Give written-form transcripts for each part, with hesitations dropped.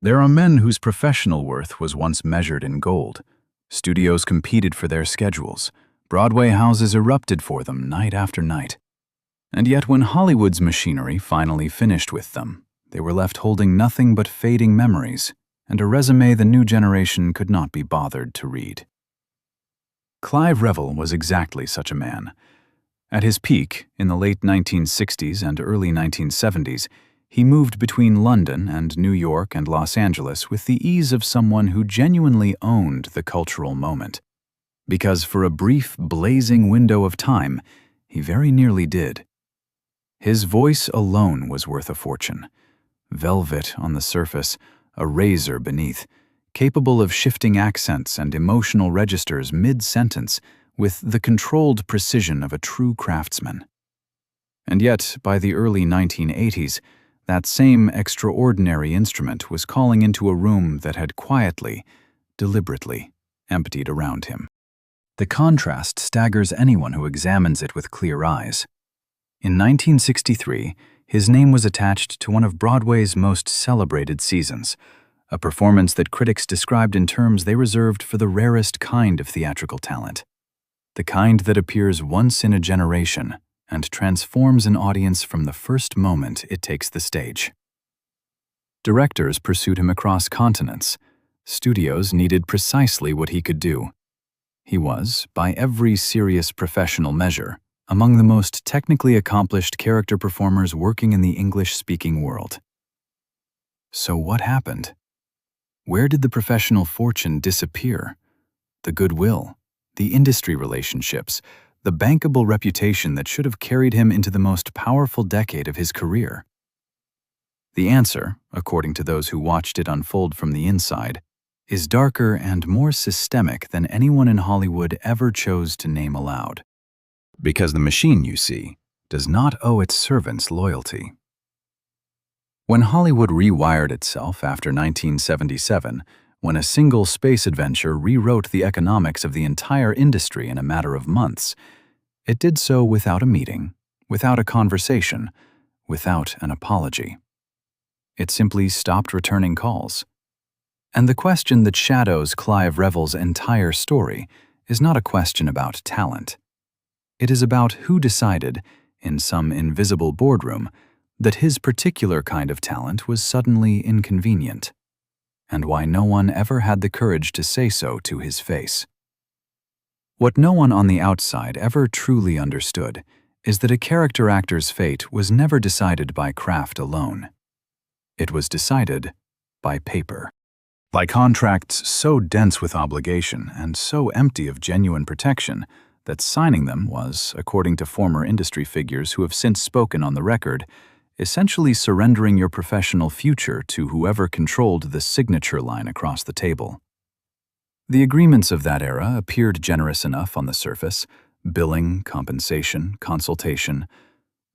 There are men whose professional worth was once measured in gold. Studios competed for their schedules. Broadway houses erupted for them night after night. And yet when Hollywood's machinery finally finished with them, they were left holding nothing but fading memories and a resume the new generation could not be bothered to read. Clive Revill was exactly such a man. At his peak, in the late 1960s and early 1970s, he moved between London and New York and Los Angeles with the ease of someone who genuinely owned the cultural moment. Because for a brief, blazing window of time, he very nearly did. His voice alone was worth a fortune. Velvet on the surface, a razor beneath, capable of shifting accents and emotional registers mid-sentence with the controlled precision of a true craftsman. And yet, by the early 1980s, that same extraordinary instrument was calling into a room that had quietly, deliberately, emptied around him. The contrast staggers anyone who examines it with clear eyes. In 1963, his name was attached to one of Broadway's most celebrated seasons, a performance that critics described in terms they reserved for the rarest kind of theatrical talent, the kind that appears once in a generation and transforms an audience from the first moment it takes the stage. Directors pursued him across continents. Studios needed precisely what he could do. He was, by every serious professional measure, among the most technically accomplished character performers working in the English-speaking world. So what happened? Where did the professional fortune disappear? The goodwill, the industry relationships, the bankable reputation that should have carried him into the most powerful decade of his career? The answer, according to those who watched it unfold from the inside, is darker and more systemic than anyone in Hollywood ever chose to name aloud. Because the machine, you see, does not owe its servants loyalty. When Hollywood rewired itself after 1977, when a single space adventure rewrote the economics of the entire industry in a matter of months, it did so without a meeting, without a conversation, without an apology. It simply stopped returning calls. And the question that shadows Clive Revill's entire story is not a question about talent. It is about who decided, in some invisible boardroom, that his particular kind of talent was suddenly inconvenient, and why no one ever had the courage to say so to his face. What no one on the outside ever truly understood is that a character actor's fate was never decided by craft alone. It was decided by paper. By contracts so dense with obligation and so empty of genuine protection that signing them was, according to former industry figures who have since spoken on the record, essentially surrendering your professional future to whoever controlled the signature line across the table. The agreements of that era appeared generous enough on the surface, billing, compensation, consultation,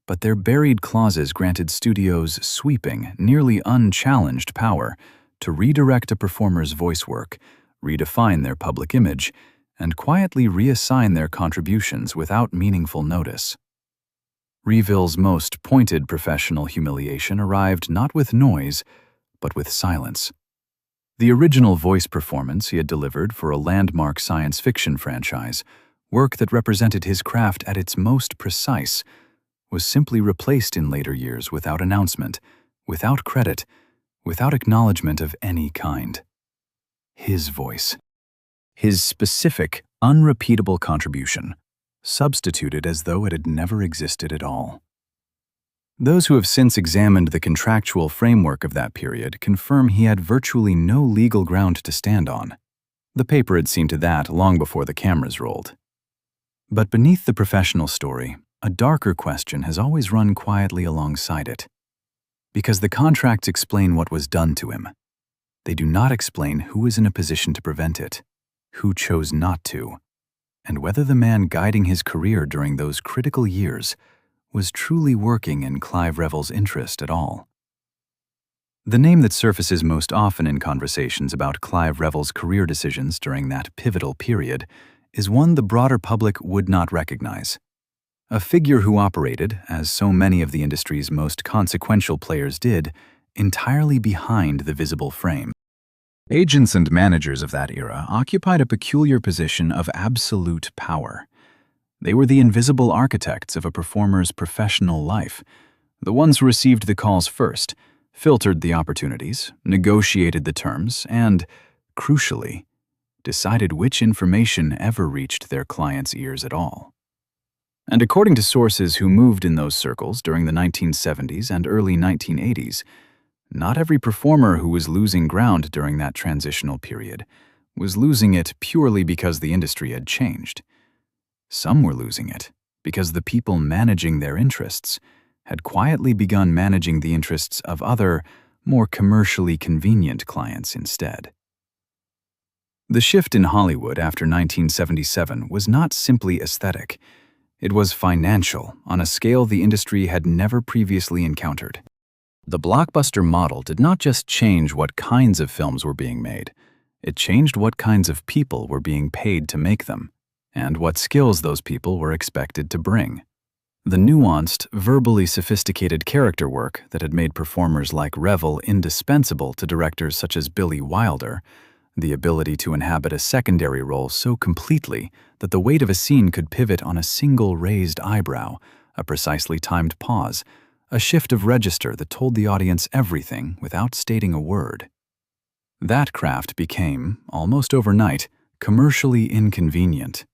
but their buried clauses granted studios sweeping, nearly unchallenged power to redirect a performer's voice work, redefine their public image, and quietly reassign their contributions without meaningful notice. Revill's most pointed professional humiliation arrived not with noise, but with silence. The original voice performance he had delivered for a landmark science fiction franchise, work that represented his craft at its most precise, was simply replaced in later years without announcement, without credit, without acknowledgement of any kind. His voice. His specific, unrepeatable contribution, substituted as though it had never existed at all. Those who have since examined the contractual framework of that period confirm he had virtually no legal ground to stand on. The paper had seen to that long before the cameras rolled. But beneath the professional story, a darker question has always run quietly alongside it. Because the contracts explain what was done to him, they do not explain who was in a position to prevent it, who chose not to, and whether the man guiding his career during those critical years was truly working in Clive Revill's interest at all. The name that surfaces most often in conversations about Clive Revill's career decisions during that pivotal period is one the broader public would not recognize. A figure who operated, as so many of the industry's most consequential players did, entirely behind the visible frame. Agents and managers of that era occupied a peculiar position of absolute power. They were the invisible architects of a performer's professional life, the ones who received the calls first, filtered the opportunities, negotiated the terms, and, crucially, decided which information ever reached their clients' ears at all. And according to sources who moved in those circles during the 1970s and early 1980s, not every performer who was losing ground during that transitional period was losing it purely because the industry had changed. Some were losing it because the people managing their interests had quietly begun managing the interests of other, more commercially convenient clients instead. The shift in Hollywood after 1977 was not simply aesthetic. It was financial on a scale the industry had never previously encountered. The blockbuster model did not just change what kinds of films were being made, it changed what kinds of people were being paid to make them, and what skills those people were expected to bring. The nuanced, verbally sophisticated character work that had made performers like Revill indispensable to directors such as Billy Wilder, the ability to inhabit a secondary role so completely that the weight of a scene could pivot on a single raised eyebrow, a precisely timed pause, a shift of register that told the audience everything without stating a word. That craft became, almost overnight, commercially inconvenient.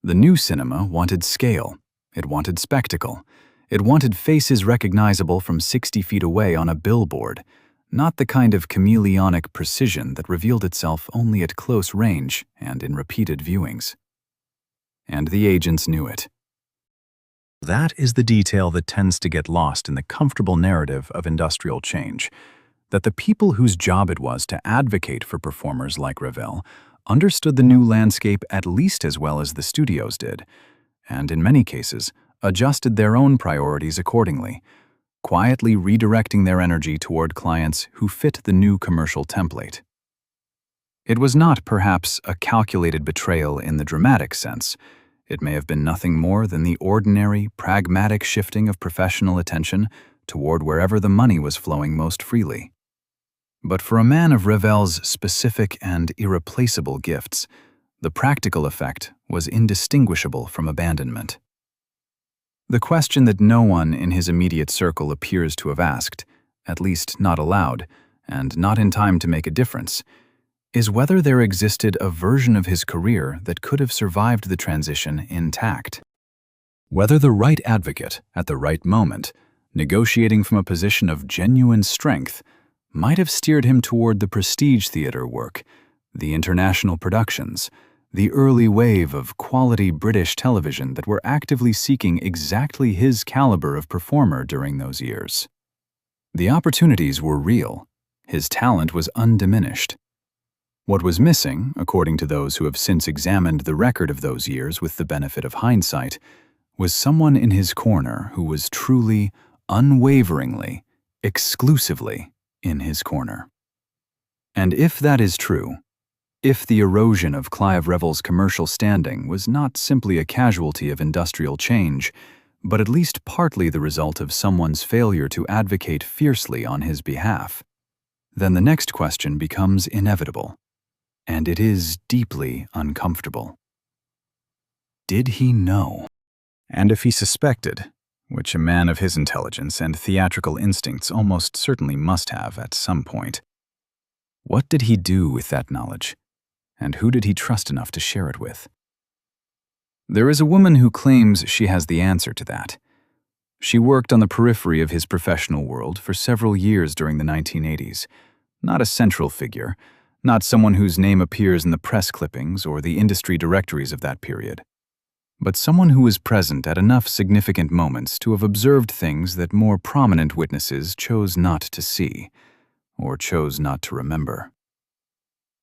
The new cinema wanted scale. It wanted spectacle. It wanted faces recognizable from 60 feet away on a billboard, not the kind of chameleonic precision that revealed itself only at close range and in repeated viewings. And the agents knew it. That is the detail that tends to get lost in the comfortable narrative of industrial change, that the people whose job it was to advocate for performers like Revill understood the new landscape at least as well as the studios did, and in many cases, adjusted their own priorities accordingly, quietly redirecting their energy toward clients who fit the new commercial template. It was not, perhaps, a calculated betrayal in the dramatic sense. It may have been nothing more than the ordinary, pragmatic shifting of professional attention toward wherever the money was flowing most freely. But for a man of Revill's specific and irreplaceable gifts, the practical effect was indistinguishable from abandonment. The question that no one in his immediate circle appears to have asked, at least not aloud, and not in time to make a difference, is whether there existed a version of his career that could have survived the transition intact. Whether the right advocate, at the right moment, negotiating from a position of genuine strength, might have steered him toward the prestige theater work, the international productions, the early wave of quality British television that were actively seeking exactly his caliber of performer during those years. The opportunities were real. His talent was undiminished. What was missing, according to those who have since examined the record of those years with the benefit of hindsight, was someone in his corner who was truly, unwaveringly, exclusively in his corner. And if that is true, if the erosion of Clive Revill's commercial standing was not simply a casualty of industrial change, but at least partly the result of someone's failure to advocate fiercely on his behalf, then the next question becomes inevitable, and it is deeply uncomfortable. Did he know? And if he suspected, which a man of his intelligence and theatrical instincts almost certainly must have at some point, what did he do with that knowledge? And who did he trust enough to share it with? There is a woman who claims she has the answer to that. She worked on the periphery of his professional world for several years during the 1980s, not a central figure, not someone whose name appears in the press clippings or the industry directories of that period, but someone who was present at enough significant moments to have observed things that more prominent witnesses chose not to see, or chose not to remember.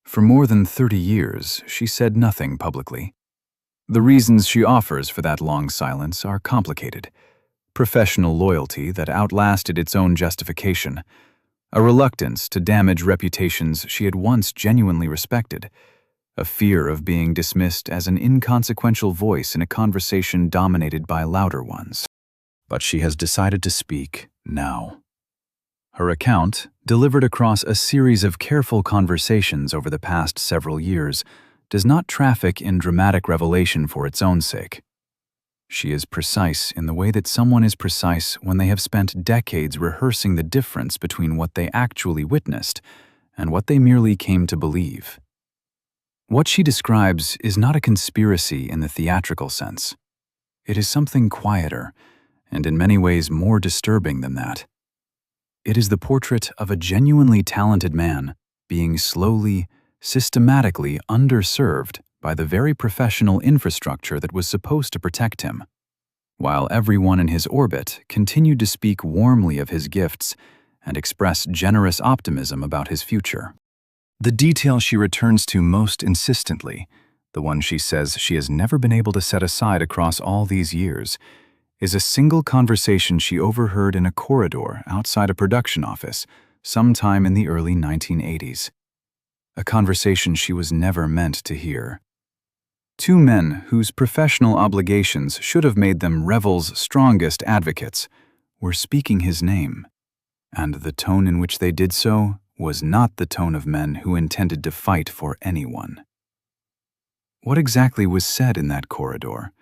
For more than 30 years, she said nothing publicly. The reasons she offers for that long silence are complicated. Professional loyalty that outlasted its own justification, a reluctance to damage reputations she had once genuinely respected, a fear of being dismissed as an inconsequential voice in a conversation dominated by louder ones. But she has decided to speak now. Her account, delivered across a series of careful conversations over the past several years, does not traffic in dramatic revelation for its own sake. She is precise in the way that someone is precise when they have spent decades rehearsing the difference between what they actually witnessed and what they merely came to believe. What she describes is not a conspiracy in the theatrical sense. It is something quieter, and in many ways more disturbing than that. It is the portrait of a genuinely talented man being slowly, systematically underserved by the very professional infrastructure that was supposed to protect him, while everyone in his orbit continued to speak warmly of his gifts and express generous optimism about his future. The detail she returns to most insistently, the one she says she has never been able to set aside across all these years, is a single conversation she overheard in a corridor outside a production office sometime in the early 1980s. A conversation she was never meant to hear. Two men whose professional obligations should have made them Revill's strongest advocates were speaking his name, and the tone in which they did so was not the tone of men who intended to fight for anyone. What exactly was said in that corridor?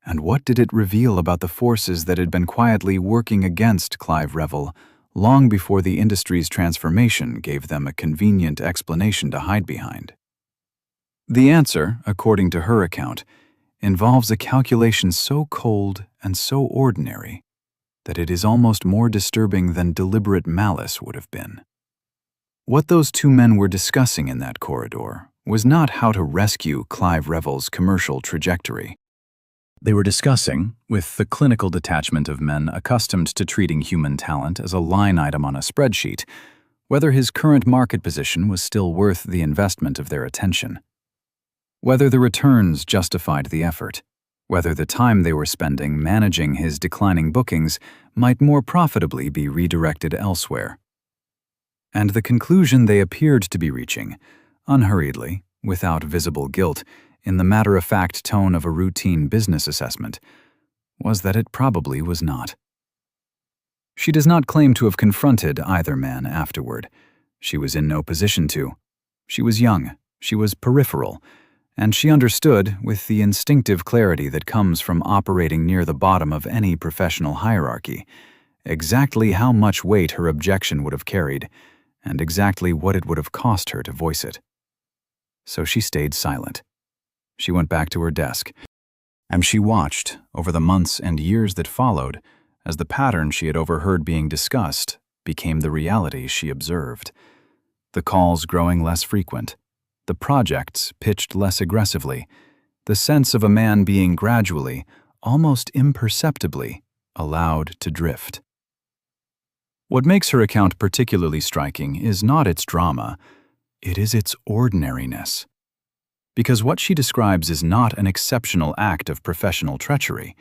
And what did it reveal about the forces that had been quietly working against Clive Revill long before the industry's transformation gave them a convenient explanation to hide behind? The answer, according to her account, involves a calculation so cold and so ordinary that it is almost more disturbing than deliberate malice would have been. What those two men were discussing in that corridor was not how to rescue Clive Revill's commercial trajectory. They were discussing, with the clinical detachment of men accustomed to treating human talent as a line item on a spreadsheet, whether his current market position was still worth the investment of their attention. Whether the returns justified the effort, whether the time they were spending managing his declining bookings might more profitably be redirected elsewhere. And the conclusion they appeared to be reaching, unhurriedly, without visible guilt, in the matter-of-fact tone of a routine business assessment, was that it probably was not. She does not claim to have confronted either man afterward. She was in no position to. She was young, she was peripheral, and she understood, with the instinctive clarity that comes from operating near the bottom of any professional hierarchy, exactly how much weight her objection would have carried, and exactly what it would have cost her to voice it. So she stayed silent. She went back to her desk, and she watched, over the months and years that followed, as the pattern she had overheard being discussed became the reality she observed. The calls growing less frequent, the projects pitched less aggressively, the sense of a man being gradually, almost imperceptibly, allowed to drift. What makes her account particularly striking is not its drama, it is its ordinariness. Because what she describes is not an exceptional act of professional treachery.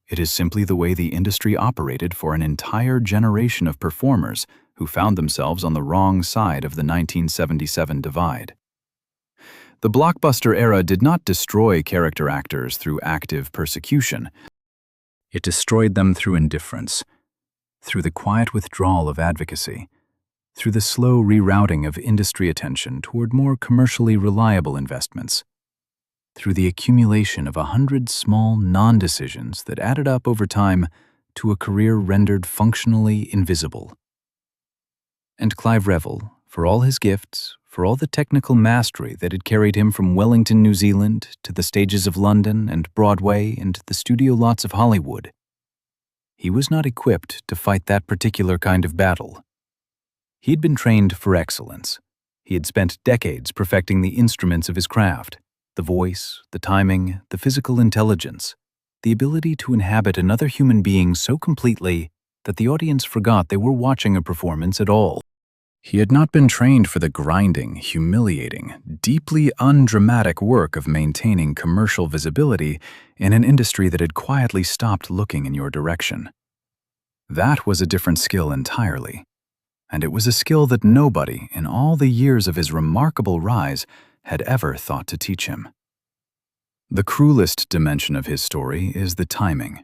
It is simply the way the industry operated for an entire generation of performers who found themselves on the wrong side of the 1977 divide. The blockbuster era did not destroy character actors through active persecution. It destroyed them through indifference, through the quiet withdrawal of advocacy, through the slow rerouting of industry attention toward more commercially reliable investments, through the accumulation of 100 small non-decisions that added up over time to a career rendered functionally invisible. And Clive Revill, for all his gifts, for all the technical mastery that had carried him from Wellington, New Zealand, to the stages of London and Broadway and the studio lots of Hollywood, he was not equipped to fight that particular kind of battle. He had been trained for excellence. He had spent decades perfecting the instruments of his craft, the voice, the timing, the physical intelligence, the ability to inhabit another human being so completely that the audience forgot they were watching a performance at all. He had not been trained for the grinding, humiliating, deeply undramatic work of maintaining commercial visibility in an industry that had quietly stopped looking in your direction. That was a different skill entirely, and it was a skill that nobody in all the years of his remarkable rise had ever thought to teach him. The cruelest dimension of his story is the timing.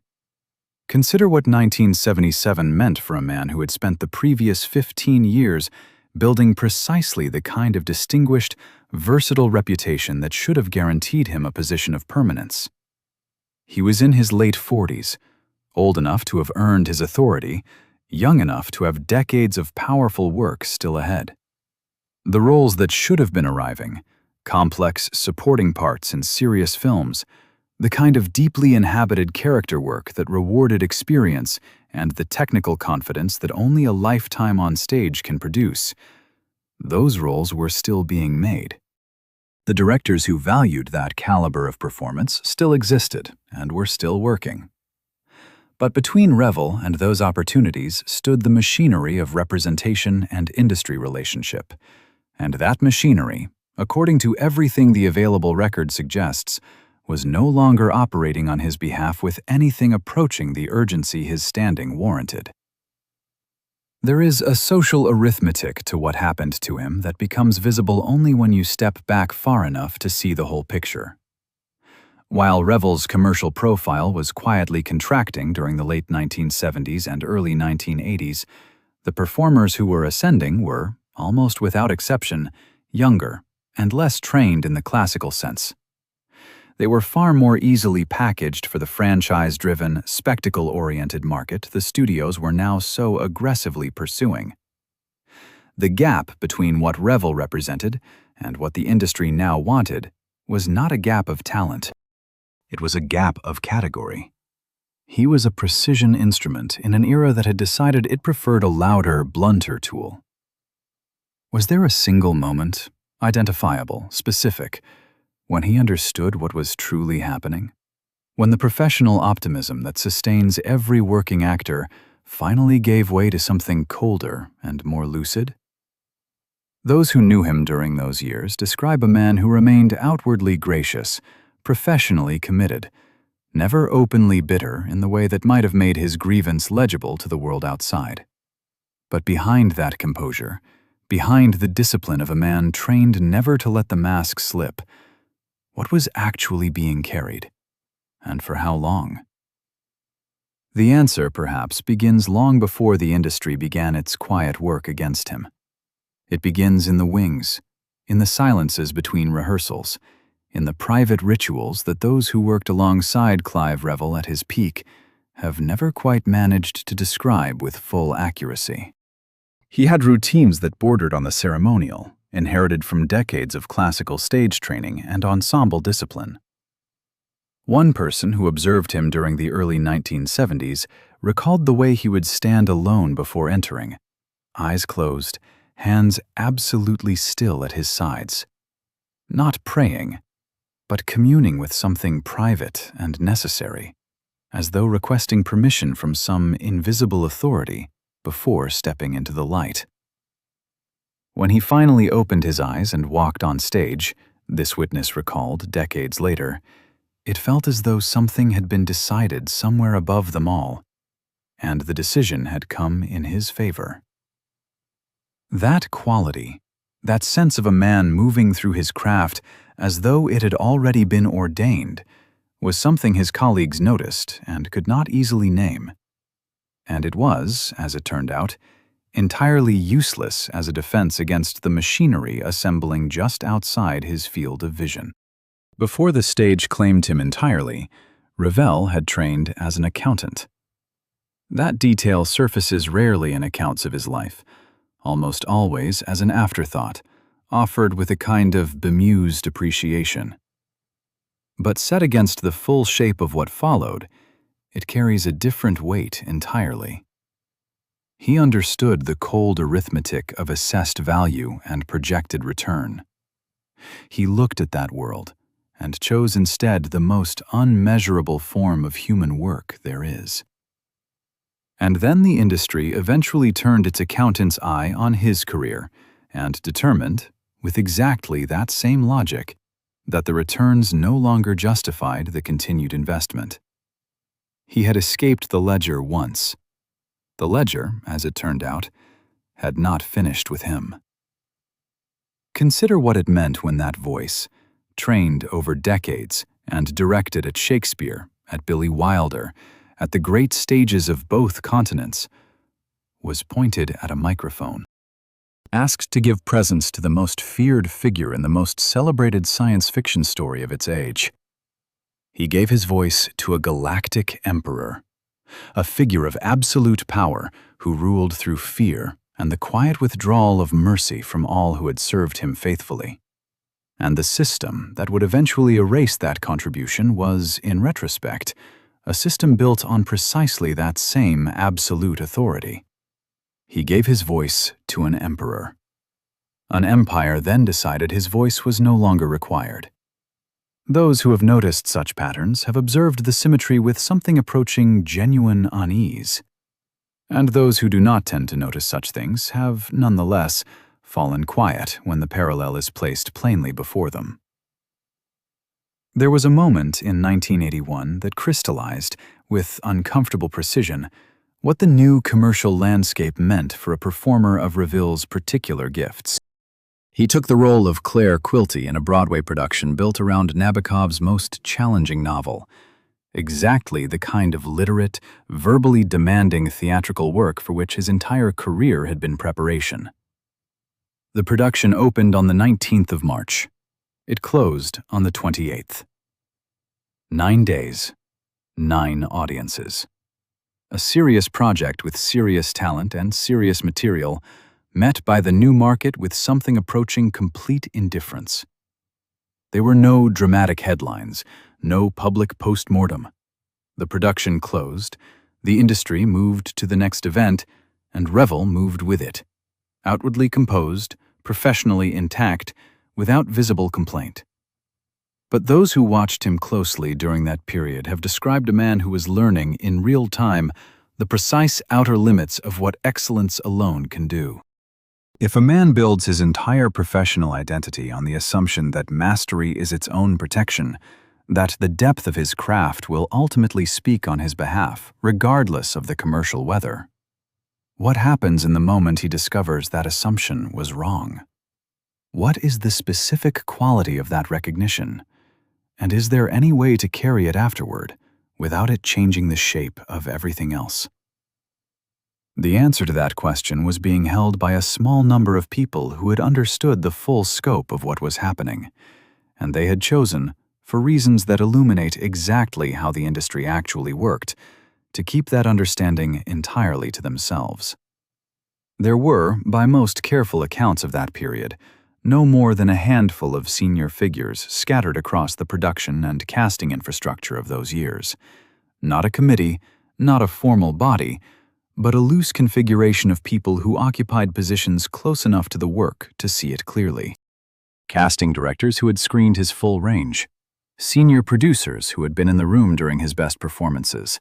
Consider what 1977 meant for a man who had spent the previous 15 years building precisely the kind of distinguished, versatile reputation that should have guaranteed him a position of permanence. He was in his late 40s, old enough to have earned his authority, young enough to have decades of powerful work still ahead. The roles that should have been arriving, complex supporting parts in serious films, the kind of deeply inhabited character work that rewarded experience and the technical confidence that only a lifetime on stage can produce, those roles were still being made. The directors who valued that caliber of performance still existed and were still working. But between Revill and those opportunities stood the machinery of representation and industry relationship. And that machinery, according to everything the available record suggests, was no longer operating on his behalf with anything approaching the urgency his standing warranted. There is a social arithmetic to what happened to him that becomes visible only when you step back far enough to see the whole picture. While Revill's commercial profile was quietly contracting during the late 1970s and early 1980s, the performers who were ascending were, almost without exception, younger and less trained in the classical sense. They were far more easily packaged for the franchise-driven, spectacle-oriented market the studios were now so aggressively pursuing. The gap between what Revill represented and what the industry now wanted was not a gap of talent. It was a gap of category. He was a precision instrument in an era that had decided it preferred a louder, blunter tool. Was there a single moment, identifiable, specific, when he understood what was truly happening? When the professional optimism that sustains every working actor finally gave way to something colder and more lucid? Those who knew him during those years describe a man who remained outwardly gracious, professionally committed, never openly bitter in the way that might have made his grievance legible to the world outside. But behind that composure, behind the discipline of a man trained never to let the mask slip, what was actually being carried, and for how long? The answer, perhaps, begins long before the industry began its quiet work against him. It begins in the wings, in the silences between rehearsals, in the private rituals that those who worked alongside Clive Revill at his peak have never quite managed to describe with full accuracy. He had routines that bordered on the ceremonial, inherited from decades of classical stage training and ensemble discipline. One person who observed him during the early 1970s recalled the way he would stand alone before entering, eyes closed, hands absolutely still at his sides. Not praying, but communing with something private and necessary, as though requesting permission from some invisible authority before stepping into the light. When he finally opened his eyes and walked on stage, this witness recalled decades later, it felt as though something had been decided somewhere above them all, and the decision had come in his favor. That quality, that sense of a man moving through his craft as though it had already been ordained, was something his colleagues noticed and could not easily name. And it was, as it turned out, entirely useless as a defense against the machinery assembling just outside his field of vision. Before the stage claimed him entirely, Revill had trained as an accountant. That detail surfaces rarely in accounts of his life, almost always as an afterthought, offered with a kind of bemused appreciation. But set against the full shape of what followed, it carries a different weight entirely. He understood the cold arithmetic of assessed value and projected return. He looked at that world and chose instead the most unmeasurable form of human work there is. And then the industry eventually turned its accountant's eye on his career and determined, with exactly that same logic, that the returns no longer justified the continued investment. He had escaped the ledger once. The ledger, as it turned out, had not finished with him. Consider what it meant when that voice, trained over decades and directed at Shakespeare, at Billy Wilder, at the great stages of both continents, was pointed at a microphone. Asked to give presence to the most feared figure in the most celebrated science fiction story of its age, he gave his voice to a galactic emperor, a figure of absolute power who ruled through fear and the quiet withdrawal of mercy from all who had served him faithfully. And the system that would eventually erase that contribution was, in retrospect, a system built on precisely that same absolute authority. He gave his voice to an emperor. An empire then decided his voice was no longer required. Those who have noticed such patterns have observed the symmetry with something approaching genuine unease. And those who do not tend to notice such things have, nonetheless, fallen quiet when the parallel is placed plainly before them. There was a moment in 1981 that crystallized, with uncomfortable precision, what the new commercial landscape meant for a performer of Revill's particular gifts. He took the role of Claire Quilty in a Broadway production built around Nabokov's most challenging novel, exactly the kind of literate, verbally demanding theatrical work for which his entire career had been preparation. The production opened on the 19th of March. It closed on the 28th. 9 days, 9 audiences. A serious project with serious talent and serious material, met by the new market with something approaching complete indifference. There were no dramatic headlines, no public post-mortem. The production closed, the industry moved to the next event, and Revill moved with it, outwardly composed, professionally intact, without visible complaint. But those who watched him closely during that period have described a man who was learning in real time the precise outer limits of what excellence alone can do. If a man builds his entire professional identity on the assumption that mastery is its own protection, that the depth of his craft will ultimately speak on his behalf, regardless of the commercial weather, what happens in the moment he discovers that assumption was wrong? What is the specific quality of that recognition? And is there any way to carry it afterward, without it changing the shape of everything else? The answer to that question was being held by a small number of people who had understood the full scope of what was happening, and they had chosen, for reasons that illuminate exactly how the industry actually worked, to keep that understanding entirely to themselves. There were, by most careful accounts of that period, no more than a handful of senior figures scattered across the production and casting infrastructure of those years. Not a committee, not a formal body, but a loose configuration of people who occupied positions close enough to the work to see it clearly. Casting directors who had screened his full range, senior producers who had been in the room during his best performances,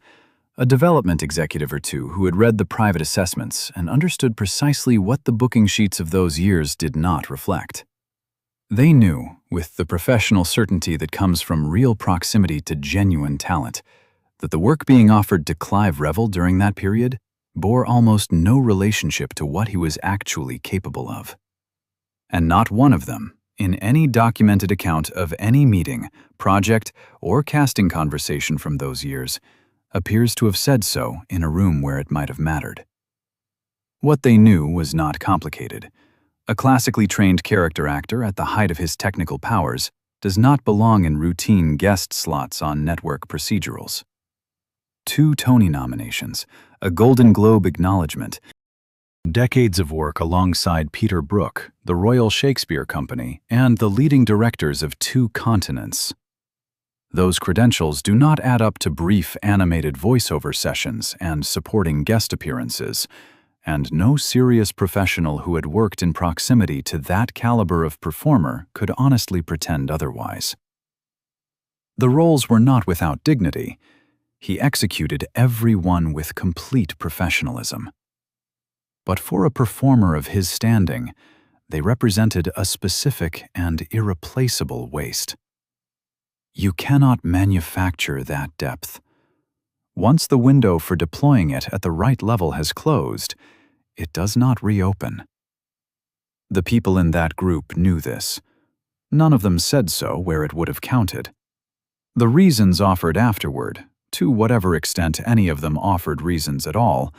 a development executive or two who had read the private assessments and understood precisely what the booking sheets of those years did not reflect. They knew, with the professional certainty that comes from real proximity to genuine talent, that the work being offered to Clive Revill during that period bore almost no relationship to what he was actually capable of. And not one of them, in any documented account of any meeting, project, or casting conversation from those years, appears to have said so in a room where it might have mattered. What they knew was not complicated. A classically trained character actor at the height of his technical powers does not belong in routine guest slots on network procedurals. 2 Tony nominations, a Golden Globe acknowledgement, decades of work alongside Peter Brook, the Royal Shakespeare Company, and the leading directors of 2 continents. Those credentials do not add up to brief animated voiceover sessions and supporting guest appearances, and no serious professional who had worked in proximity to that caliber of performer could honestly pretend otherwise. The roles were not without dignity. He executed every one with complete professionalism. But for a performer of his standing, they represented a specific and irreplaceable waste. You cannot manufacture that depth. Once the window for deploying it at the right level has closed, it does not reopen. The people in that group knew this. None of them said so where it would have counted. The reasons offered afterward, to whatever extent any of them offered reasons at all,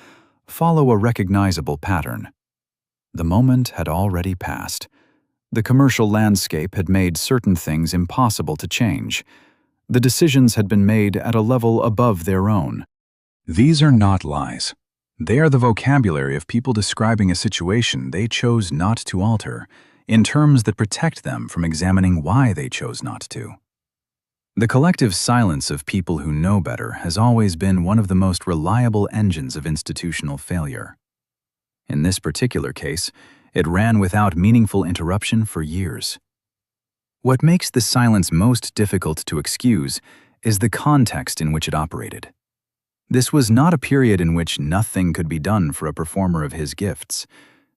follow a recognizable pattern. The moment had already passed. The commercial landscape had made certain things impossible to change. The decisions had been made at a level above their own. These are not lies. They are the vocabulary of people describing a situation they chose not to alter, in terms that protect them from examining why they chose not to. The collective silence of people who know better has always been one of the most reliable engines of institutional failure. In this particular case, it ran without meaningful interruption for years. What makes the silence most difficult to excuse is the context in which it operated. This was not a period in which nothing could be done for a performer of his gifts.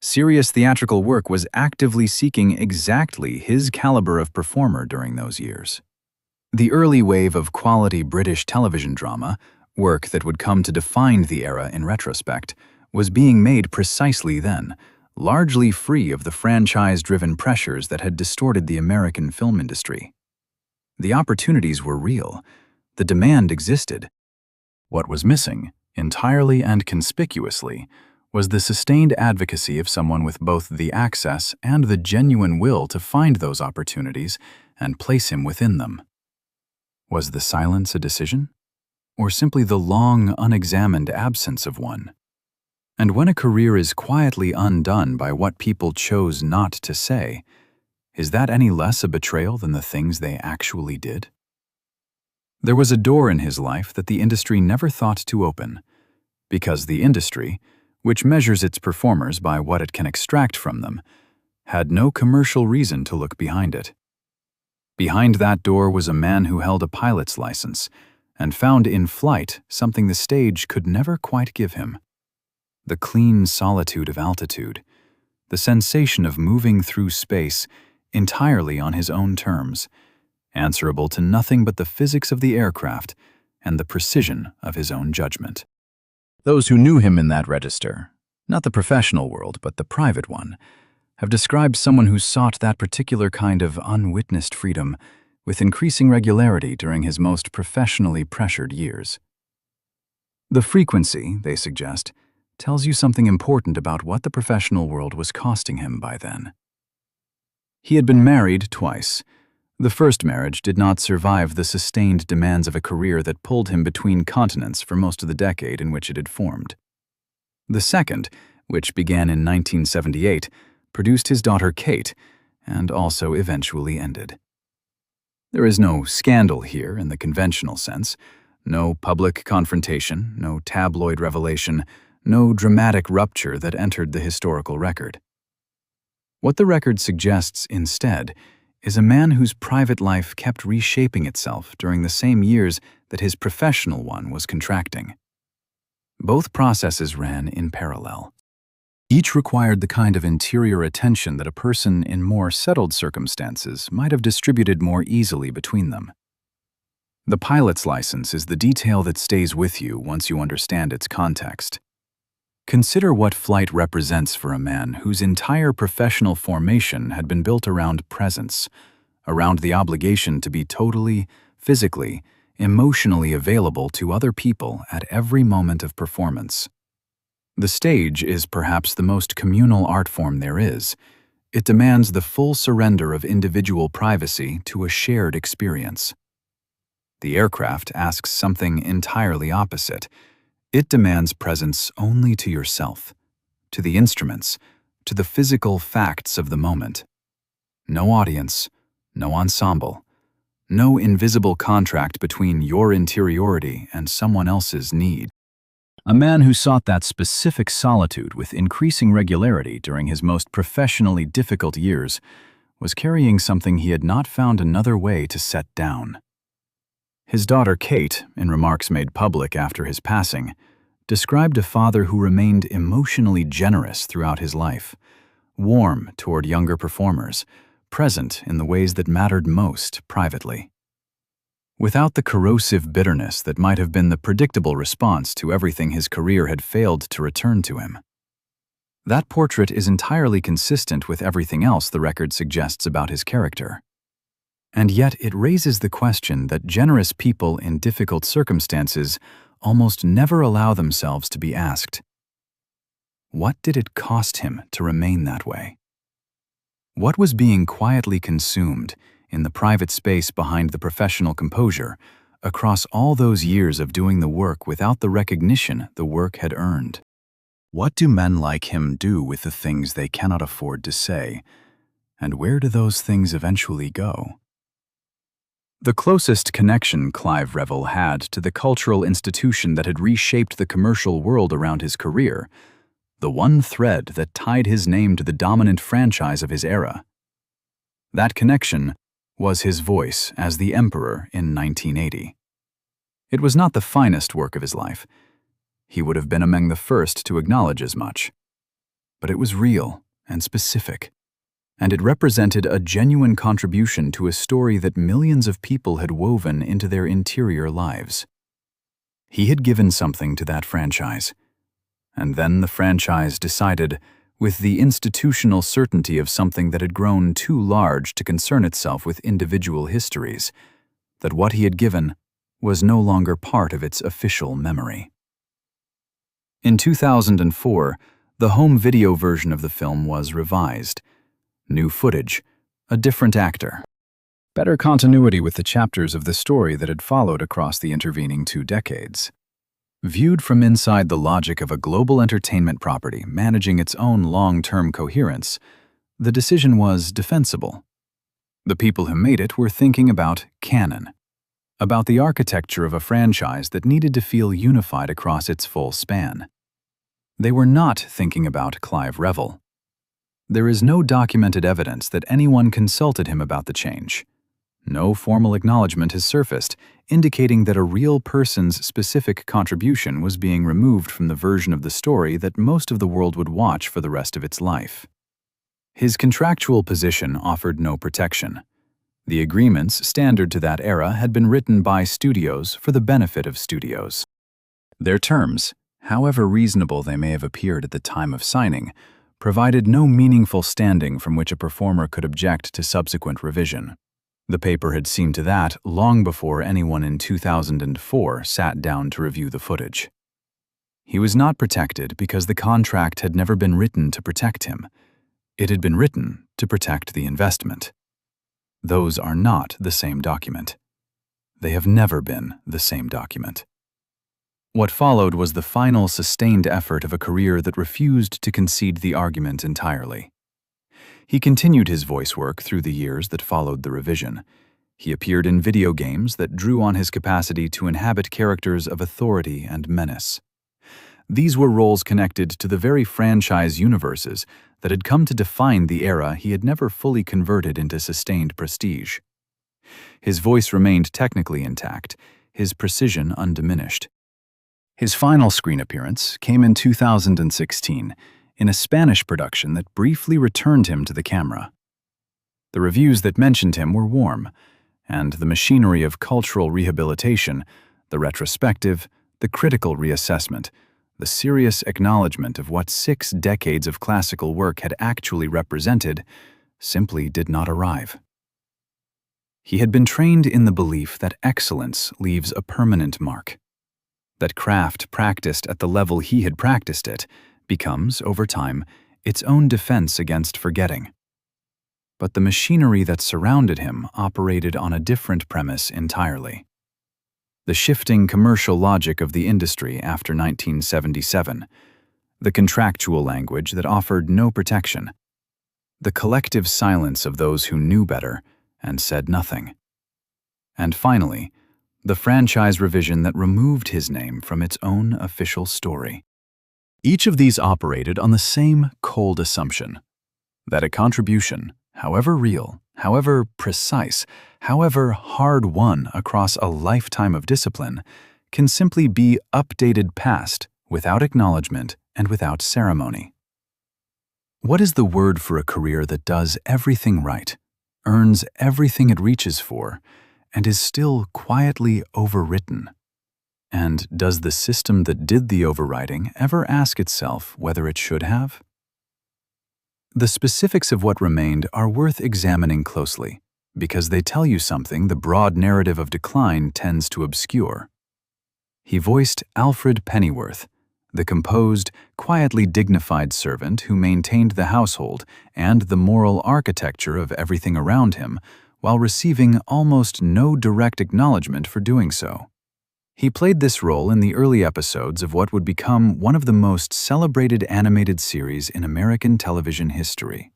Serious theatrical work was actively seeking exactly his caliber of performer during those years. The early wave of quality British television drama, work that would come to define the era in retrospect, was being made precisely then, largely free of the franchise-driven pressures that had distorted the American film industry. The opportunities were real. The demand existed. What was missing, entirely and conspicuously, was the sustained advocacy of someone with both the access and the genuine will to find those opportunities and place him within them. Was the silence a decision? Or simply the long, unexamined absence of one? And when a career is quietly undone by what people chose not to say, is that any less a betrayal than the things they actually did? There was a door in his life that the industry never thought to open, because the industry, which measures its performers by what it can extract from them, had no commercial reason to look behind it. Behind that door was a man who held a pilot's license and found in flight something the stage could never quite give him: the clean solitude of altitude, the sensation of moving through space entirely on his own terms, answerable to nothing but the physics of the aircraft and the precision of his own judgment. Those who knew him in that register, not the professional world but the private one, have described someone who sought that particular kind of unwitnessed freedom with increasing regularity during his most professionally pressured years. The frequency, they suggest, tells you something important about what the professional world was costing him by then. He had been married twice. The first marriage did not survive the sustained demands of a career that pulled him between continents for most of the decade in which it had formed. The second, which began in 1978, produced his daughter Kate, and also eventually ended. There is no scandal here in the conventional sense, no public confrontation, no tabloid revelation, no dramatic rupture that entered the historical record. What the record suggests instead is a man whose private life kept reshaping itself during the same years that his professional one was contracting. Both processes ran in parallel. Each required the kind of interior attention that a person in more settled circumstances might have distributed more easily between them. The pilot's license is the detail that stays with you once you understand its context. Consider what flight represents for a man whose entire professional formation had been built around presence, around the obligation to be totally, physically, emotionally available to other people at every moment of performance. The stage is perhaps the most communal art form there is. It demands the full surrender of individual privacy to a shared experience. The aircraft asks something entirely opposite. It demands presence only to yourself, to the instruments, to the physical facts of the moment. No audience, no ensemble, no invisible contract between your interiority and someone else's need. A man who sought that specific solitude with increasing regularity during his most professionally difficult years was carrying something he had not found another way to set down. His daughter Kate, in remarks made public after his passing, described a father who remained emotionally generous throughout his life, warm toward younger performers, present in the ways that mattered most privately. Without the corrosive bitterness that might have been the predictable response to everything his career had failed to return to him. That portrait is entirely consistent with everything else the record suggests about his character. And yet it raises the question that generous people in difficult circumstances almost never allow themselves to be asked. What did it cost him to remain that way? What was being quietly consumed in the private space behind the professional composure across all those years of doing the work without the recognition the work had earned? What do men like him do with the things they cannot afford to say? And where do those things eventually go? The closest connection Clive Revill had to the cultural institution that had reshaped the commercial world around his career, the one thread that tied his name to the dominant franchise of his era. That connection was his voice as the Emperor in 1980. It was not the finest work of his life. He would have been among the first to acknowledge as much. But it was real and specific, and it represented a genuine contribution to a story that millions of people had woven into their interior lives. He had given something to that franchise, and then the franchise decided, with the institutional certainty of something that had grown too large to concern itself with individual histories, that what he had given was no longer part of its official memory. In 2004, the home video version of the film was revised. New footage, a different actor. Better continuity with the chapters of the story that had followed across the intervening 2 decades. Viewed from inside the logic of a global entertainment property managing its own long-term coherence, the decision was defensible. The people who made it were thinking about canon, about the architecture of a franchise that needed to feel unified across its full span. They were not thinking about Clive Revill. There is no documented evidence that anyone consulted him about the change. No formal acknowledgement has surfaced, indicating that a real person's specific contribution was being removed from the version of the story that most of the world would watch for the rest of its life. His contractual position offered no protection. The agreements standard to that era had been written by studios for the benefit of studios. Their terms, however reasonable they may have appeared at the time of signing, provided no meaningful standing from which a performer could object to subsequent revision. The paper had seen to that long before anyone in 2004 sat down to review the footage. He was not protected because the contract had never been written to protect him. It had been written to protect the investment. Those are not the same document. They have never been the same document. What followed was the final sustained effort of a career that refused to concede the argument entirely. He continued his voice work through the years that followed the revision. He appeared in video games that drew on his capacity to inhabit characters of authority and menace. These were roles connected to the very franchise universes that had come to define the era he had never fully converted into sustained prestige. His voice remained technically intact, his precision undiminished. His final screen appearance came in 2016 in a Spanish production that briefly returned him to the camera. The reviews that mentioned him were warm, and the machinery of cultural rehabilitation, the retrospective, the critical reassessment, the serious acknowledgement of what 6 decades of classical work had actually represented, simply did not arrive. He had been trained in the belief that excellence leaves a permanent mark, that craft practiced at the level he had practiced it becomes, over time, its own defense against forgetting. But the machinery that surrounded him operated on a different premise entirely. The shifting commercial logic of the industry after 1977, the contractual language that offered no protection, the collective silence of those who knew better and said nothing. And finally, the franchise revision that removed his name from its own official story. Each of these operated on the same cold assumption, that a contribution, however real, however precise, however hard-won across a lifetime of discipline, can simply be updated past without acknowledgement and without ceremony. What is the word for a career that does everything right, earns everything it reaches for, and is still quietly overwritten? And does the system that did the overwriting ever ask itself whether it should have? The specifics of what remained are worth examining closely, because they tell you something the broad narrative of decline tends to obscure. He voiced Alfred Pennyworth, the composed, quietly dignified servant who maintained the household and the moral architecture of everything around him, while receiving almost no direct acknowledgement for doing so. He played this role in the early episodes of what would become one of the most celebrated animated series in American television history.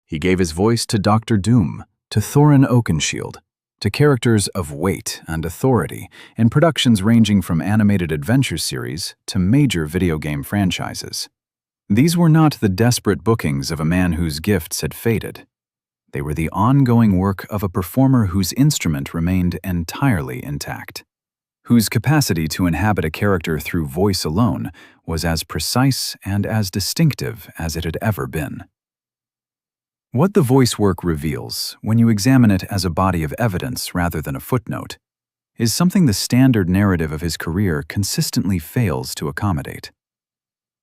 He gave his voice to Dr. Doom, to Thorin Oakenshield, to characters of weight and authority in productions ranging from animated adventure series to major video game franchises. These were not the desperate bookings of a man whose gifts had faded. They were the ongoing work of a performer whose instrument remained entirely intact, whose capacity to inhabit a character through voice alone was as precise and as distinctive as it had ever been. What the voice work reveals, when you examine it as a body of evidence rather than a footnote, is something the standard narrative of his career consistently fails to accommodate.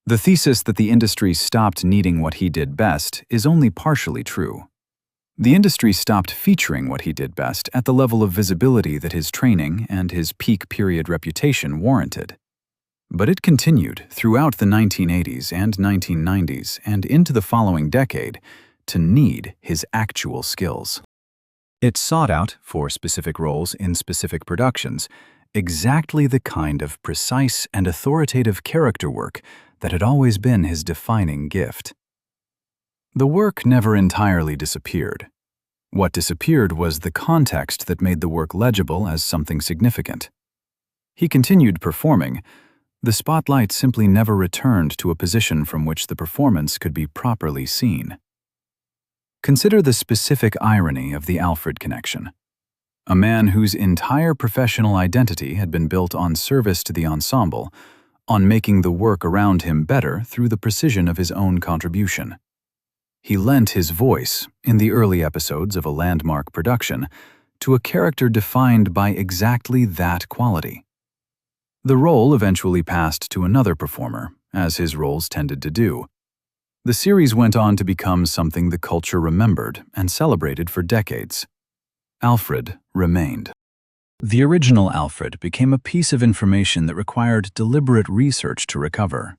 The thesis that the industry stopped needing what he did best is only partially true. The industry stopped featuring what he did best at the level of visibility that his training and his peak period reputation warranted. But it continued throughout the 1980s and 1990s and into the following decade to need his actual skills. It sought out, for specific roles in specific productions, exactly the kind of precise and authoritative character work that had always been his defining gift. The work never entirely disappeared. What disappeared was the context that made the work legible as something significant. He continued performing. The spotlight simply never returned to a position from which the performance could be properly seen. Consider the specific irony of the Alfred connection. A man whose entire professional identity had been built on service to the ensemble, on making the work around him better through the precision of his own contribution. He lent his voice, in the early episodes of a landmark production, to a character defined by exactly that quality. The role eventually passed to another performer, as his roles tended to do. The series went on to become something the culture remembered and celebrated for decades. Alfred remained. The original Alfred became a piece of information that required deliberate research to recover.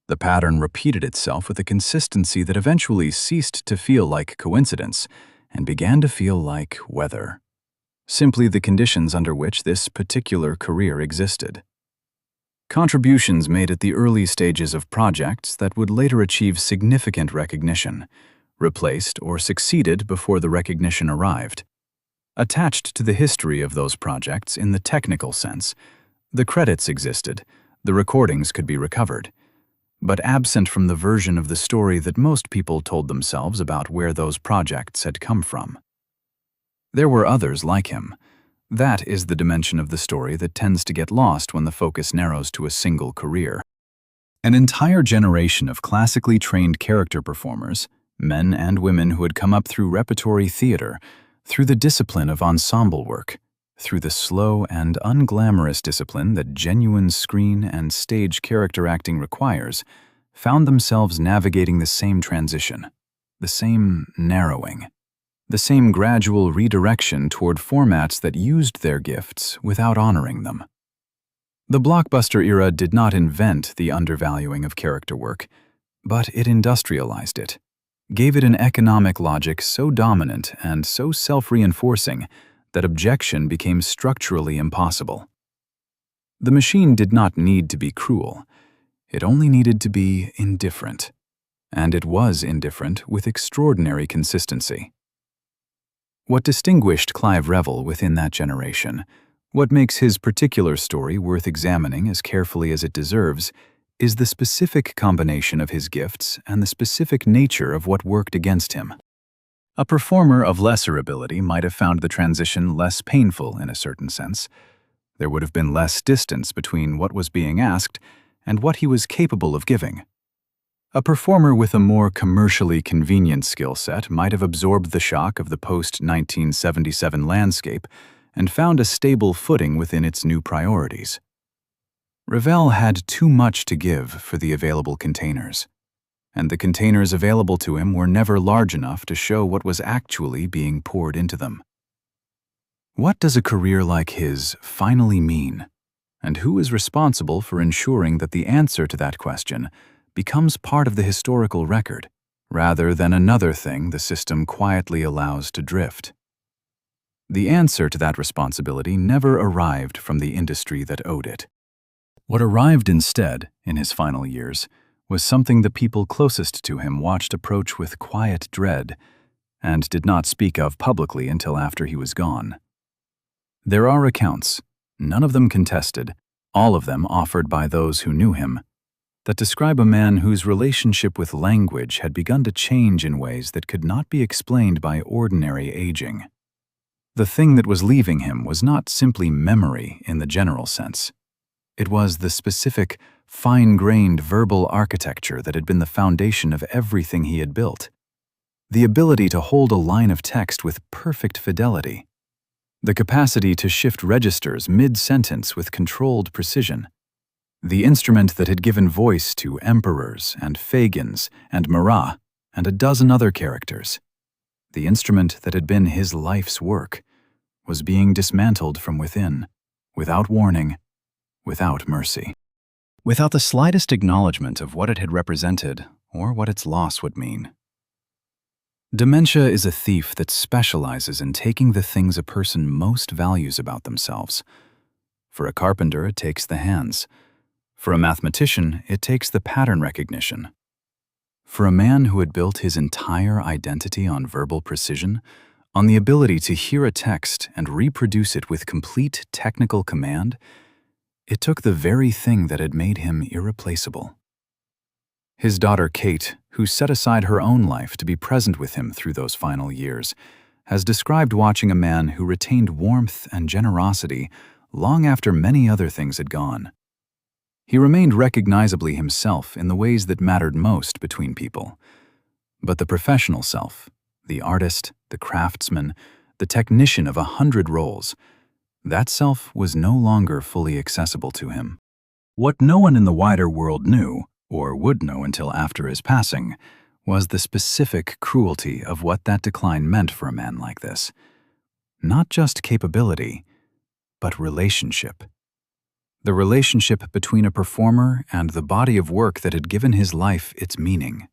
The pattern repeated itself with a consistency that eventually ceased to feel like coincidence and began to feel like weather. Simply the conditions under which this particular career existed. Contributions made at the early stages of projects that would later achieve significant recognition, replaced or succeeded before the recognition arrived. Attached to the history of those projects in the technical sense, the credits existed, the recordings could be recovered, but absent from the version of the story that most people told themselves about where those projects had come from. There were others like him. That is the dimension of the story that tends to get lost when the focus narrows to a single career. An entire generation of classically trained character performers, men and women who had come up through repertory theater, through the discipline of ensemble work, through the slow and unglamorous discipline that genuine screen and stage character acting requires, found themselves navigating the same transition, the same narrowing, the same gradual redirection toward formats that used their gifts without honoring them. The blockbuster era did not invent the undervaluing of character work, but it industrialized it, gave it an economic logic so dominant and so self-reinforcing that objection became structurally impossible. The machine did not need to be cruel. It only needed to be indifferent. And it was indifferent with extraordinary consistency. What distinguished Clive Revill within that generation, what makes his particular story worth examining as carefully as it deserves, is the specific combination of his gifts and the specific nature of what worked against him. A performer of lesser ability might have found the transition less painful in a certain sense. There would have been less distance between what was being asked and what he was capable of giving. A performer with a more commercially convenient skill set might have absorbed the shock of the post-1977 landscape and found a stable footing within its new priorities. Revill had too much to give for the available containers. and the containers available to him were never large enough to show what was actually being poured into them. What does a career like his finally mean? And who is responsible for ensuring that the answer to that question becomes part of the historical record, rather than another thing the system quietly allows to drift? The answer to that responsibility never arrived from the industry that owed it. What arrived instead, in his final years, was something the people closest to him watched approach with quiet dread, and did not speak of publicly until after he was gone. There are accounts, none of them contested, all of them offered by those who knew him, that describe a man whose relationship with language had begun to change in ways that could not be explained by ordinary aging. The thing that was leaving him was not simply memory in the general sense. It was the specific, fine-grained verbal architecture that had been the foundation of everything he had built. The ability to hold a line of text with perfect fidelity. The capacity to shift registers mid-sentence with controlled precision. The instrument that had given voice to emperors and Fagins and Marat and a dozen other characters. The instrument that had been his life's work was being dismantled from within, without warning, without mercy. Without the slightest acknowledgement of what it had represented or what its loss would mean. Dementia is a thief that specializes in taking the things a person most values about themselves. For a carpenter, it takes the hands. For a mathematician, it takes the pattern recognition. For a man who had built his entire identity on verbal precision, on the ability to hear a text and reproduce it with complete technical command, it took the very thing that had made him irreplaceable. His daughter Kate, who set aside her own life to be present with him through those final years, has described watching a man who retained warmth and generosity long after many other things had gone. He remained recognizably himself in the ways that mattered most between people. But the professional self, the artist, the craftsman, the technician of 100 roles, that self was no longer fully accessible to him. What no one in the wider world knew, or would know until after his passing, was the specific cruelty of what that decline meant for a man like this. Not just capability, but relationship. The relationship between a performer and the body of work that had given his life its meaning.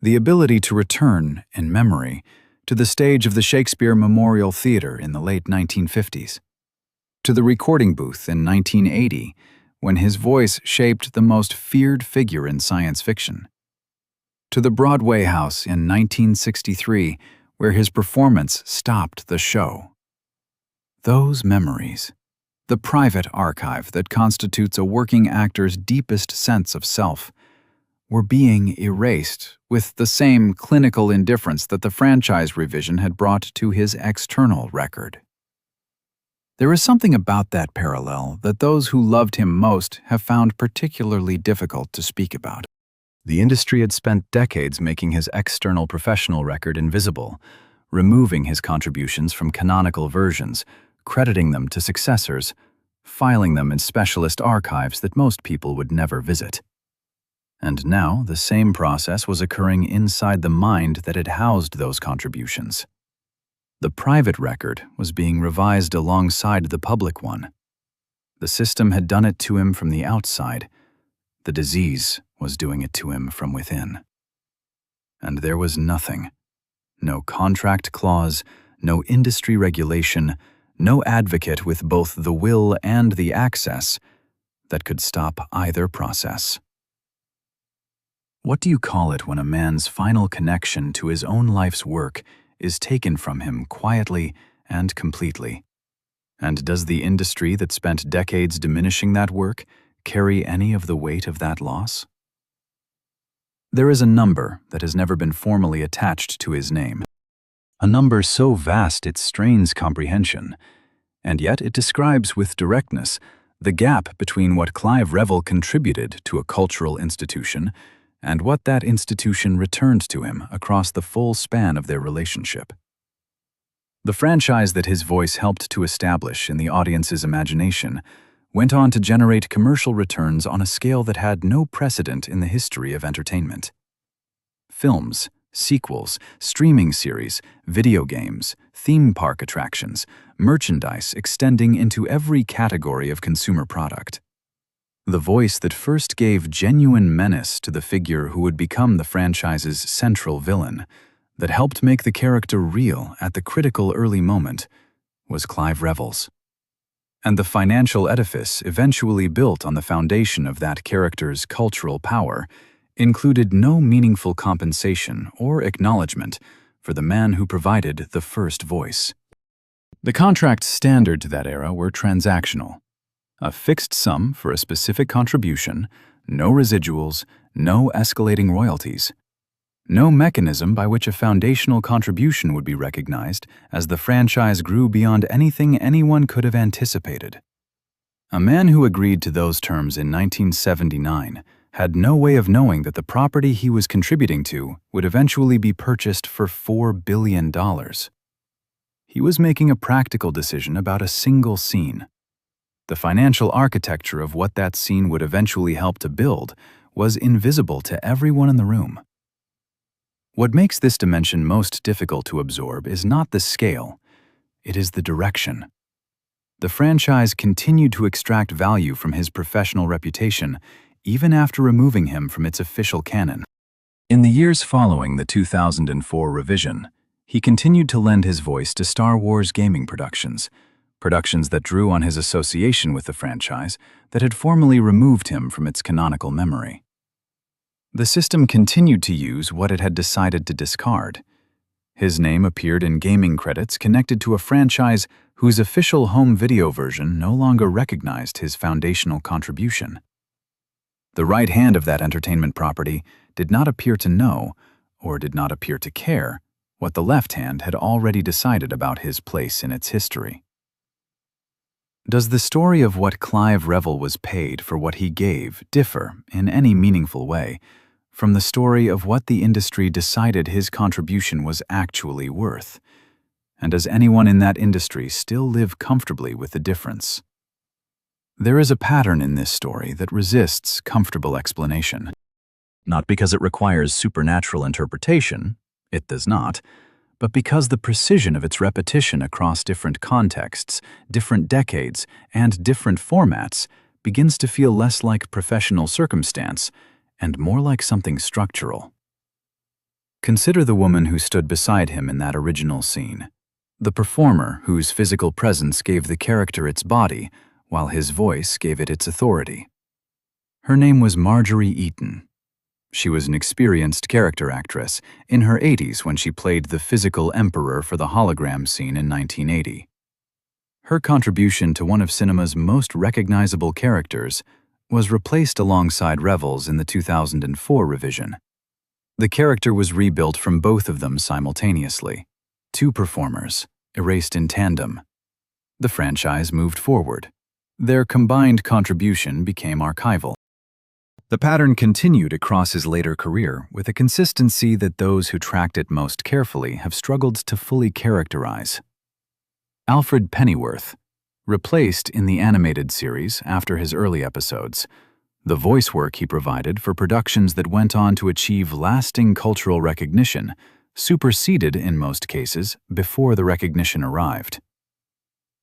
The ability to return, in memory, to the stage of the Shakespeare Memorial Theatre in the late 1950s, to the recording booth in 1980, when his voice shaped the most feared figure in science fiction, to the Broadway house in 1963, where his performance stopped the show. Those memories, the private archive that constitutes a working actor's deepest sense of self, were being erased with the same clinical indifference that the franchise revision had brought to his external record. There is something about that parallel that those who loved him most have found particularly difficult to speak about. The industry had spent decades making his external professional record invisible, removing his contributions from canonical versions, crediting them to successors, filing them in specialist archives that most people would never visit. And now the same process was occurring inside the mind that had housed those contributions. The private record was being revised alongside the public one. The system had done it to him from the outside. The disease was doing it to him from within. And there was nothing. No contract clause, no industry regulation, no advocate with both the will and the access that could stop either process. What do you call it when a man's final connection to his own life's work is taken from him quietly and completely? And does the industry that spent decades diminishing that work carry any of the weight of that loss? There is a number that has never been formally attached to his name. A number so vast it strains comprehension, and yet it describes with directness the gap between what Clive Revill contributed to a cultural institution and what that institution returned to him across the full span of their relationship. The franchise that his voice helped to establish in the audience's imagination went on to generate commercial returns on a scale that had no precedent in the history of entertainment. films, sequels, streaming series, video games, theme park attractions, merchandise extending into every category of consumer product. The voice that first gave genuine menace to the figure who would become the franchise's central villain, that helped make the character real at the critical early moment, was Clive Revill's. And the financial edifice eventually built on the foundation of that character's cultural power included no meaningful compensation or acknowledgement for the man who provided the first voice. The contract standard to that era were transactional. A fixed sum for a specific contribution, no residuals, no escalating royalties. No mechanism by which a foundational contribution would be recognized as the franchise grew beyond anything anyone could have anticipated. A man who agreed to those terms in 1979 had no way of knowing that the property he was contributing to would eventually be purchased for $4 billion. He was making a practical decision about a single scene. The financial architecture of what that scene would eventually help to build was invisible to everyone in the room. What makes this dimension most difficult to absorb is not the scale, it is the direction. The franchise continued to extract value from his professional reputation even after removing him from its official canon. In the years following the 2004 revision, he continued to lend his voice to Star Wars gaming productions that drew on his association with the franchise that had formally removed him from its canonical memory. The system continued to use what it had decided to discard. His name appeared in gaming credits connected to a franchise whose official home video version no longer recognized his foundational contribution. The right hand of that entertainment property did not appear to know, or did not appear to care, what the left hand had already decided about his place in its history. Does the story of what Clive Revill was paid for what he gave differ, in any meaningful way, from the story of what the industry decided his contribution was actually worth? And does anyone in that industry still live comfortably with the difference? There is a pattern in this story that resists comfortable explanation. Not because it requires supernatural interpretation, it does not, but because the precision of its repetition across different contexts, different decades, and different formats begins to feel less like professional circumstance and more like something structural. Consider the woman who stood beside him in that original scene, the performer whose physical presence gave the character its body, while his voice gave it its authority. Her name was Marjorie Eaton. She was an experienced character actress, in her 80s when she played the physical emperor for the hologram scene in 1980. Her contribution to one of cinema's most recognizable characters was replaced alongside Revill's in the 2004 revision. The character was rebuilt from both of them simultaneously. Two performers, erased in tandem. The franchise moved forward. Their combined contribution became archival. The pattern continued across his later career with a consistency that those who tracked it most carefully have struggled to fully characterize. Alfred Pennyworth, replaced in the animated series after his early episodes, the voice work he provided for productions that went on to achieve lasting cultural recognition superseded, in most cases, before the recognition arrived.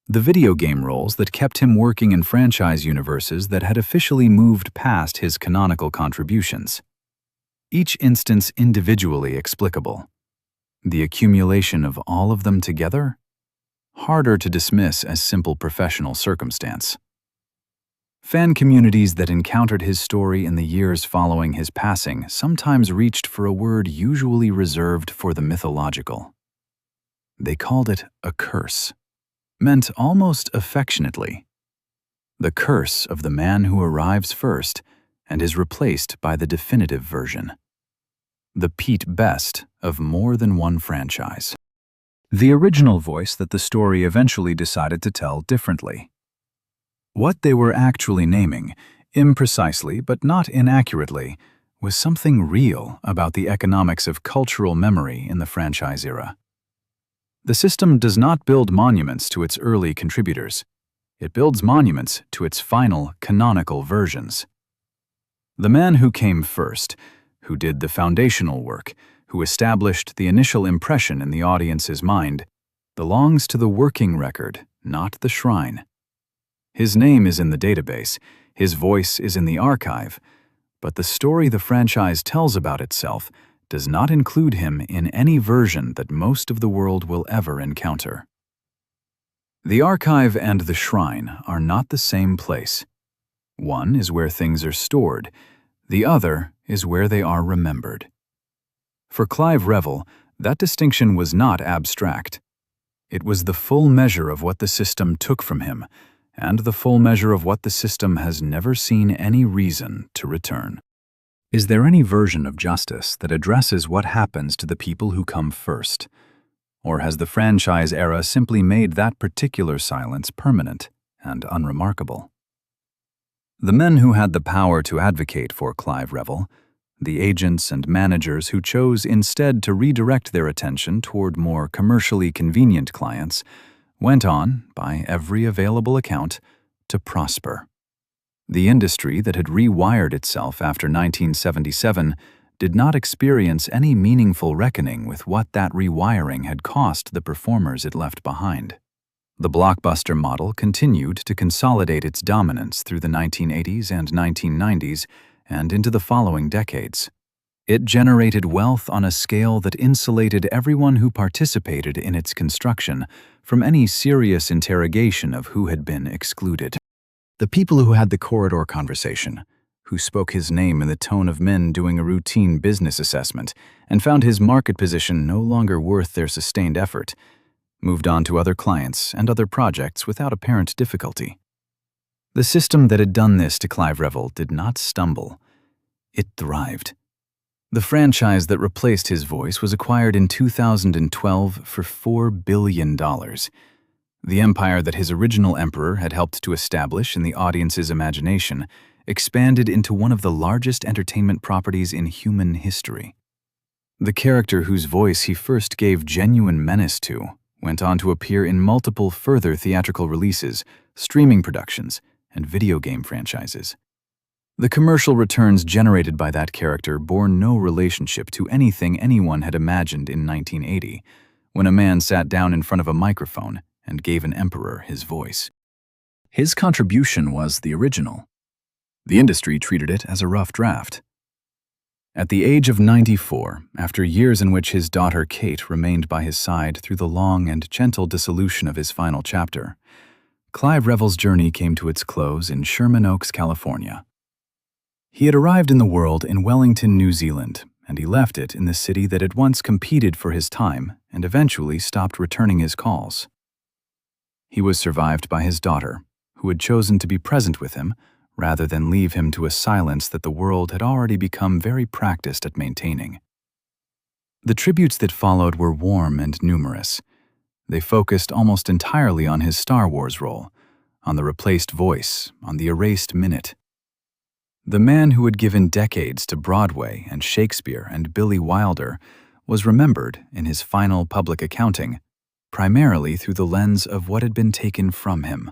The video game roles that kept him working in franchise universes that had officially moved past his canonical contributions. Each instance individually explicable. The accumulation of all of them together? Harder to dismiss as simple professional circumstance. Fan communities that encountered his story in the years following his passing sometimes reached for a word usually reserved for the mythological. They called it a curse. Meant almost affectionately. The curse of the man who arrives first and is replaced by the definitive version. The Pete Best of more than one franchise. The original voice that the story eventually decided to tell differently. What they were actually naming, imprecisely but not inaccurately, was something real about the economics of cultural memory in the franchise era. The system does not build monuments to its early contributors. It builds monuments to its final, canonical versions. The man who came first, who did the foundational work, who established the initial impression in the audience's mind, belongs to the working record, not the shrine. His name is in the database, his voice is in the archive, but the story the franchise tells about itself does not include him in any version that most of the world will ever encounter. The archive and the shrine are not the same place. One is where things are stored, the other is where they are remembered. For Clive Revill, that distinction was not abstract. It was the full measure of what the system took from him, and the full measure of what the system has never seen any reason to return. Is there any version of justice that addresses what happens to the people who come first? Or has the franchise era simply made that particular silence permanent and unremarkable? The men who had the power to advocate for Clive Revill, the agents and managers who chose instead to redirect their attention toward more commercially convenient clients, went on, by every available account, to prosper. The industry that had rewired itself after 1977 did not experience any meaningful reckoning with what that rewiring had cost the performers it left behind. The blockbuster model continued to consolidate its dominance through the 1980s and 1990s and into the following decades. It generated wealth on a scale that insulated everyone who participated in its construction from any serious interrogation of who had been excluded. The people who had the corridor conversation, who spoke his name in the tone of men doing a routine business assessment and found his market position no longer worth their sustained effort, moved on to other clients and other projects without apparent difficulty. The system that had done this to Clive Revill did not stumble. It thrived. The franchise that replaced his voice was acquired in 2012 for $4 billion. The empire that his original emperor had helped to establish in the audience's imagination expanded into one of the largest entertainment properties in human history. The character whose voice he first gave genuine menace to went on to appear in multiple further theatrical releases, streaming productions, and video game franchises. The commercial returns generated by that character bore no relationship to anything anyone had imagined in 1980, when a man sat down in front of a microphone and gave an emperor his voice. His contribution was the original. The industry treated it as a rough draft. At the age of 94, after years in which his daughter Kate remained by his side through the long and gentle dissolution of his final chapter, Clive Revill's journey came to its close in Sherman Oaks, California. He had arrived in the world in Wellington, New Zealand, and he left it in the city that had once competed for his time and eventually stopped returning his calls. He was survived by his daughter, who had chosen to be present with him rather than leave him to a silence that the world had already become very practiced at maintaining. The tributes that followed were warm and numerous. They focused almost entirely on his Star Wars role, on the replaced voice, on the erased minute. The man who had given decades to Broadway and Shakespeare and Billy Wilder was remembered in his final public accounting, primarily through the lens of what had been taken from him.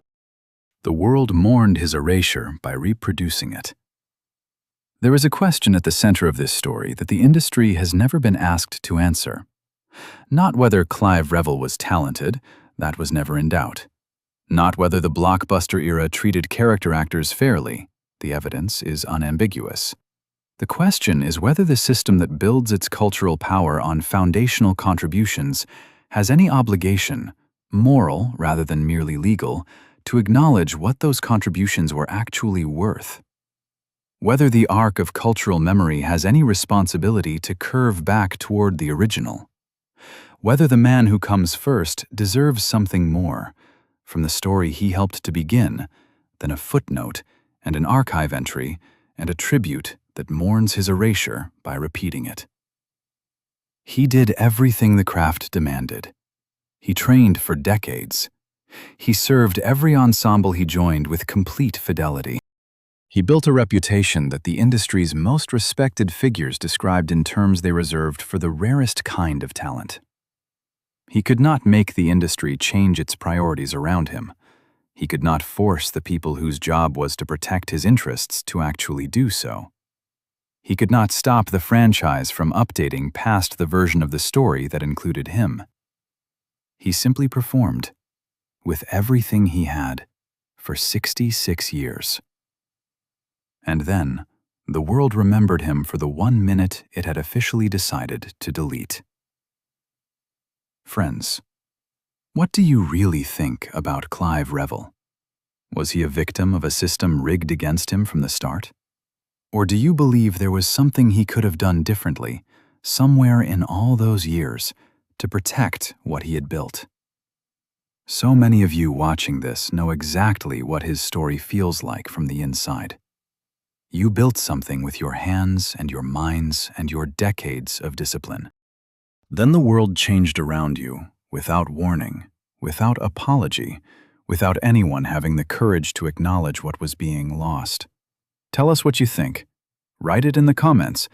The world mourned his erasure by reproducing it. There is a question at the center of this story that the industry has never been asked to answer. Not whether Clive Revill was talented, that was never in doubt. Not whether the blockbuster era treated character actors fairly, the evidence is unambiguous. The question is whether the system that builds its cultural power on foundational contributions has any obligation, moral rather than merely legal, to acknowledge what those contributions were actually worth. Whether the arc of cultural memory has any responsibility to curve back toward the original. Whether the man who comes first deserves something more, from the story he helped to begin, than a footnote and an archive entry and a tribute that mourns his erasure by repeating it. He did everything the craft demanded. He trained for decades. He served every ensemble he joined with complete fidelity. He built a reputation that the industry's most respected figures described in terms they reserved for the rarest kind of talent. He could not make the industry change its priorities around him. He could not force the people whose job was to protect his interests to actually do so. He could not stop the franchise from updating past the version of the story that included him. He simply performed, with everything he had, for 66 years. And then, the world remembered him for the 1 minute it had officially decided to delete. Friends, what do you really think about Clive Revill? Was he a victim of a system rigged against him from the start? Or do you believe there was something he could have done differently, somewhere in all those years, to protect what he had built? So many of you watching this know exactly what his story feels like from the inside. You built something with your hands and your minds and your decades of discipline. Then the world changed around you, without warning, without apology, without anyone having the courage to acknowledge what was being lost. Tell us what you think. Write it in the comments.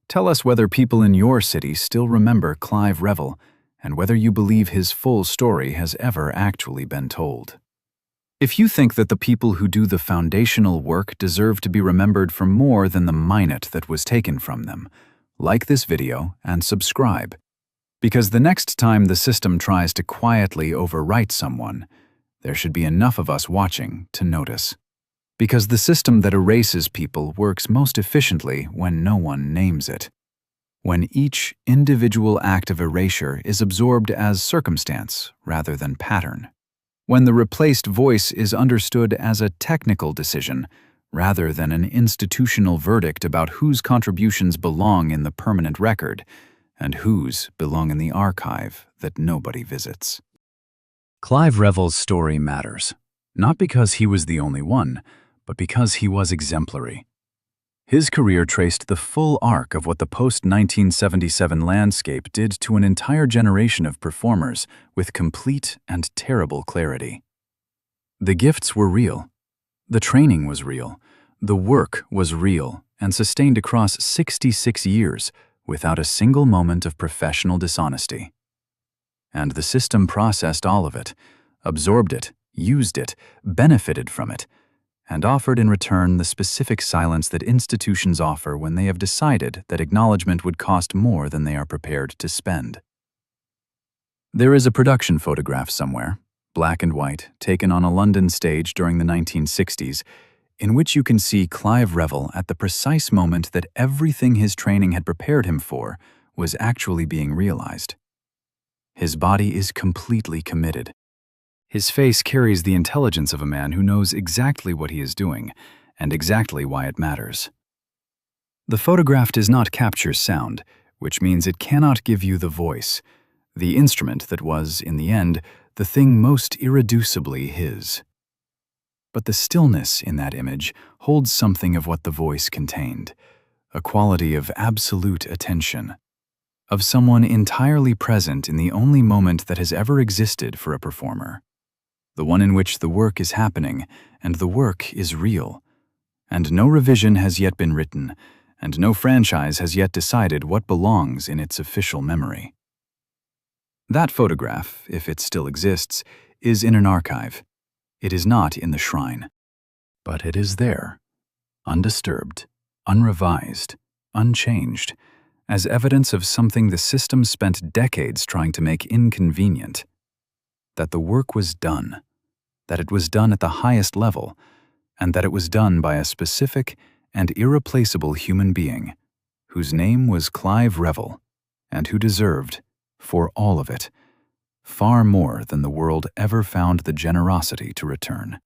Tell us whether people in your city still remember Clive Revill and whether you believe his full story has ever actually been told. If you think that the people who do the foundational work deserve to be remembered for more than the minute that was taken from them, like this video and subscribe. Because the next time the system tries to quietly overwrite someone, there should be enough of us watching to notice. Because the system that erases people works most efficiently when no one names it. When each individual act of erasure is absorbed as circumstance rather than pattern. When the replaced voice is understood as a technical decision rather than an institutional verdict about whose contributions belong in the permanent record and whose belong in the archive that nobody visits. Clive Revill's story matters, not because he was the only one, but because he was exemplary. His career traced the full arc of what the post-1977 landscape did to an entire generation of performers with complete and terrible clarity. The gifts were real. The training was real. The work was real and sustained across 66 years without a single moment of professional dishonesty. And the system processed all of it, absorbed it, used it, benefited from it, and offered in return the specific silence that institutions offer when they have decided that acknowledgement would cost more than they are prepared to spend. There is a production photograph somewhere, black and white, taken on a London stage during the 1960s, in which you can see Clive Revill at the precise moment that everything his training had prepared him for was actually being realized. His body is completely committed. His face carries the intelligence of a man who knows exactly what he is doing and exactly why it matters. The photograph does not capture sound, which means it cannot give you the voice, the instrument that was, in the end, the thing most irreducibly his. But the stillness in that image holds something of what the voice contained, a quality of absolute attention, of someone entirely present in the only moment that has ever existed for a performer. The one in which the work is happening, and the work is real, and no revision has yet been written, and no franchise has yet decided what belongs in its official memory. That photograph, if it still exists, is in an archive. It is not in the shrine. But it is there, undisturbed, unrevised, unchanged, as evidence of something the system spent decades trying to make inconvenient. That the work was done, that it was done at the highest level, and that it was done by a specific and irreplaceable human being, whose name was Clive Revill, and who deserved, for all of it, far more than the world ever found the generosity to return.